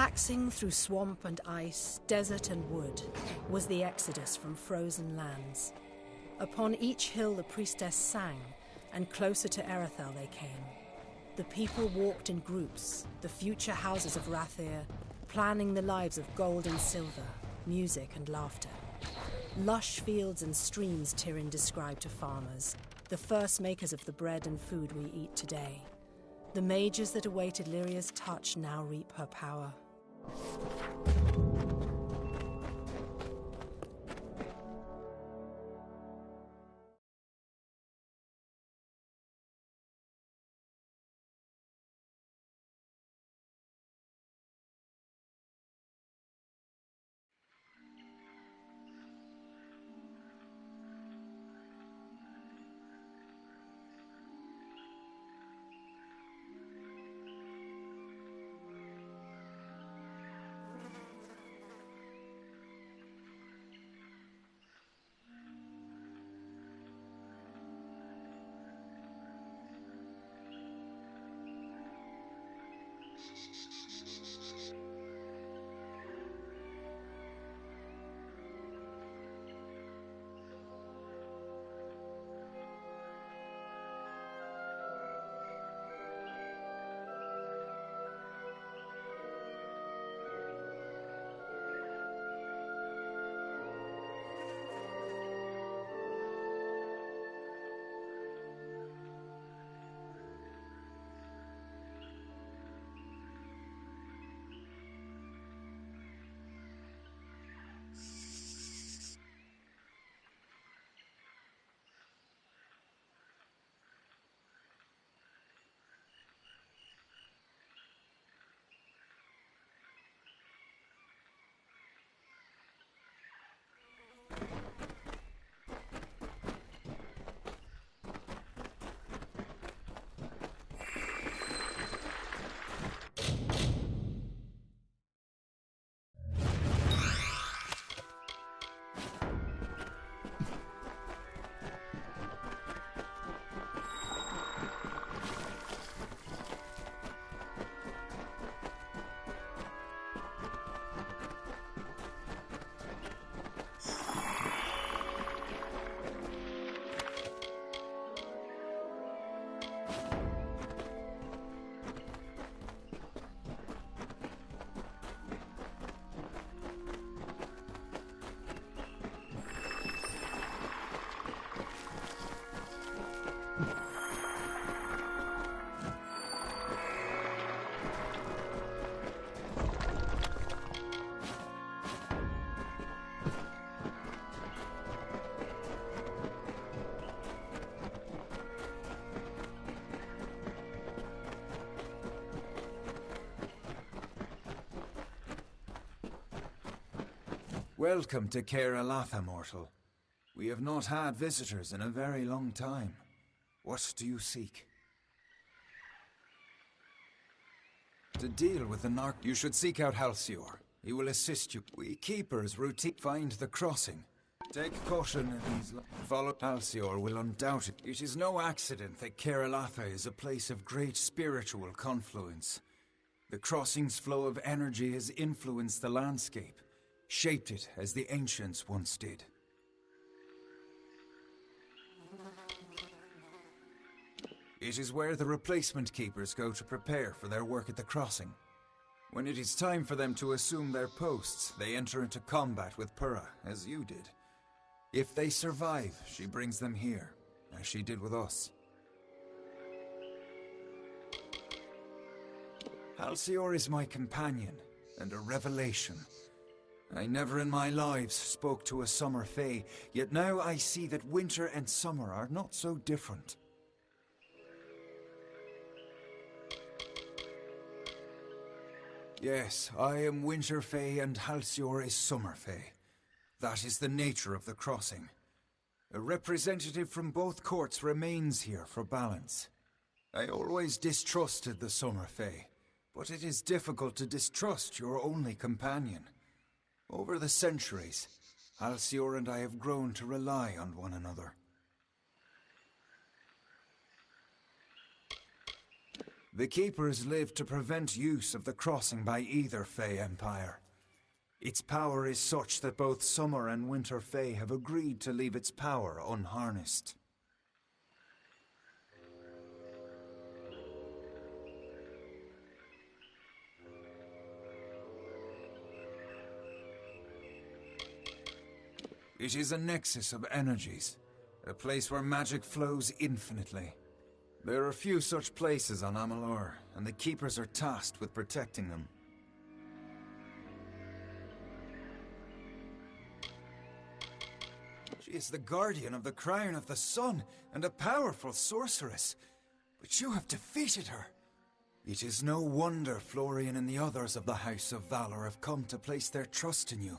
Taxing through swamp and ice, desert and wood, was the exodus from frozen lands. Upon each hill the priestess sang, and closer to Erethel they came. The people walked in groups, the future houses of Rathir, planning the lives of gold and silver, music and laughter. Lush fields and streams Tyrion described to farmers, the first makers of the bread and food we eat today. The mages that awaited Lyria's touch now reap her power. Welcome to Caer Elatha, mortal. We have not had visitors in a very long time. What do you seek? To deal with the narc, you should seek out Halcyor. He will assist you. We keepers routine find the crossing. Take caution in these. Follow Halcyor will undoubtedly. It is no accident that Caer Elatha is a place of great spiritual confluence. The crossing's flow of energy has influenced the landscape, shaped it as the ancients once did. It is where the replacement keepers go to prepare for their work at the crossing. When it is time for them to assume their posts, they enter into combat with Purra, as you did. If they survive, she brings them here, as she did with us. Halcyor is my companion, and a revelation. I never in my lives spoke to a summer fae, yet now I see that winter and summer are not so different. Yes, I am winter fae and Halcyor is summer fae. That is the nature of the crossing. A representative from both courts remains here for balance. I always distrusted the summer fae, but it is difficult to distrust your only companion. Over the centuries, Halcyor and I have grown to rely on one another. The Keepers live to prevent use of the crossing by either Fey Empire. Its power is such that both Summer and Winter Fae have agreed to leave its power unharnessed. It is a nexus of energies, a place where magic flows infinitely. There are few such places on Amalur, and the Keepers are tasked with protecting them. She is the guardian of the Crown of the Sun, and a powerful sorceress. But you have defeated her. It is no wonder Florian and the others of the House of Valor have come to place their trust in you.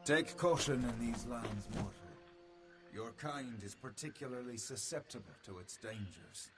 Take caution in these lands, mortal. Your kind is particularly susceptible to its dangers.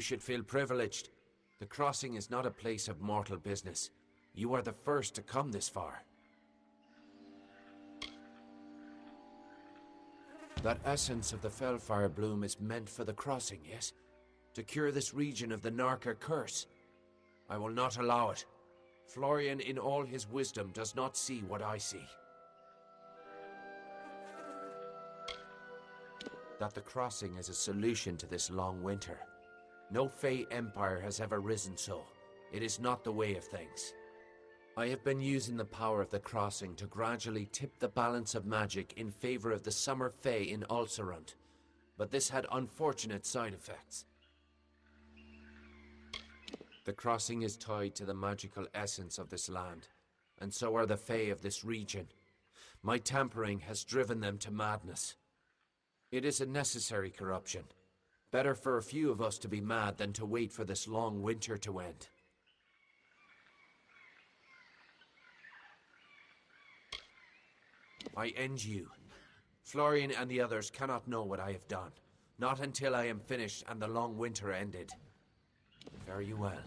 You should feel privileged. The crossing is not a place of mortal business. You are the first to come this far. That essence of the Fellfire bloom is meant for the crossing, yes? To cure this region of the Narca curse. I will not allow it. Florian, in all his wisdom, does not see what I see. That the crossing is a solution to this long winter. No Fey empire has ever risen so. It is not the way of things. I have been using the power of the crossing to gradually tip the balance of magic in favor of the Summer Fey in Ulcerund, but this had unfortunate side effects. The crossing is tied to the magical essence of this land, and so are the Fey of this region. My tampering has driven them to madness. It is a necessary corruption. Better for a few of us to be mad than to wait for this long winter to end. I end you. Florian and the others cannot know what I have done. Not until I am finished and the long winter ended. Fare you well.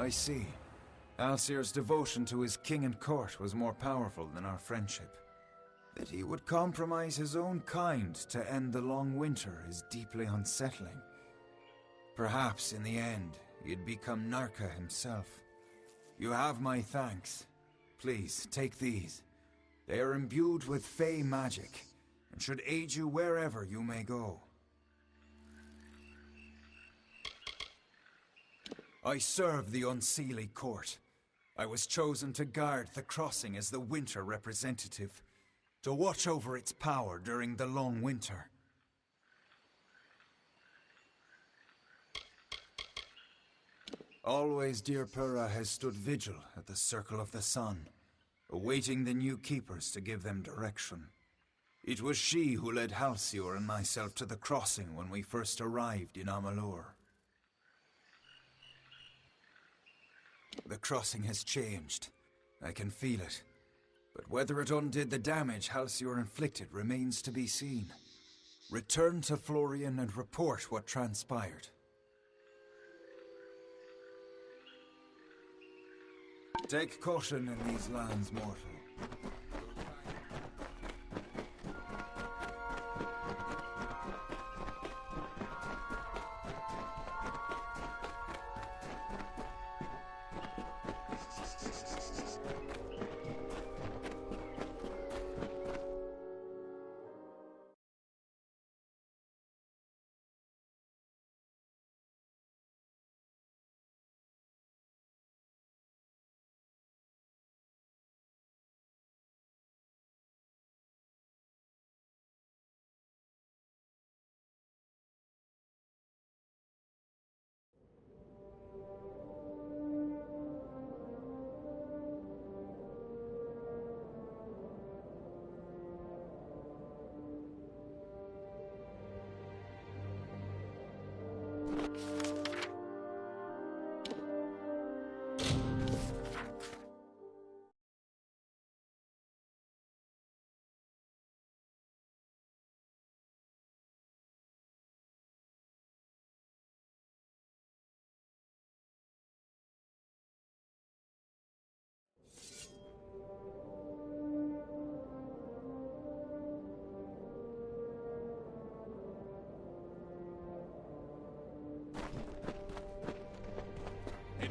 I see. Alcir's devotion to his king and court was more powerful than our friendship. That he would compromise his own kind to end the long winter is deeply unsettling. Perhaps, in the end, he'd become Narka himself. You have my thanks. Please, take these. They are imbued with Fey magic, and should aid you wherever you may go. I serve the Unseelie court. I was chosen to guard the crossing as the winter representative, to watch over its power during the long winter. Always dear Pura has stood vigil at the Circle of the Sun, awaiting the new keepers to give them direction. It was she who led Halcyon and myself to the crossing when we first arrived in Amalur. The crossing has changed. I can feel it. But whether it undid the damage Halcyon inflicted remains to be seen. Return to Florian and report what transpired. Take caution in these lands, mortal.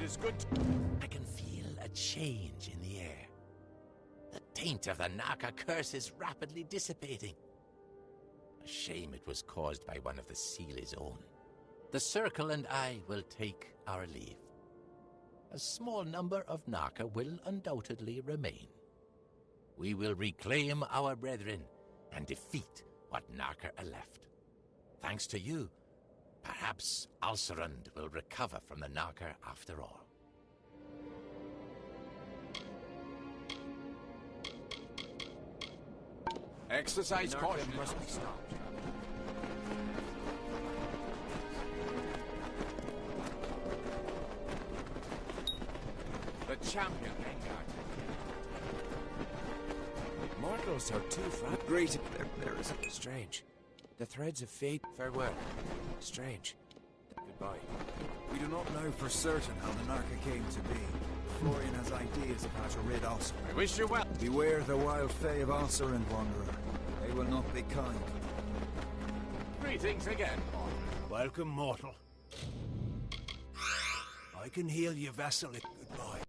Is good. I can feel a change in the air. The taint of the Narka curse is rapidly dissipating. A shame it was caused by one of the Seelie's own. The Circle and I will take our leave. A small number of Narka will undoubtedly remain. We will reclaim our brethren and defeat what Narka are left. Thanks to you, perhaps Alcerund will recover from the Narka after all. Exercise caution must be stopped. The champion, Vanguard. Mortals are too fragile. Great. There is a... Strange. The threads of fate. Farewell. Strange. Goodbye. We do not know for certain how the Narka came to be. Florian has ideas of how to rid Ulcer. I wish you well. Beware the wild fae of Ulcerund, Wanderer. They will not be kind. Greetings again, mortal. Welcome, mortal. I can heal your vessel if goodbye.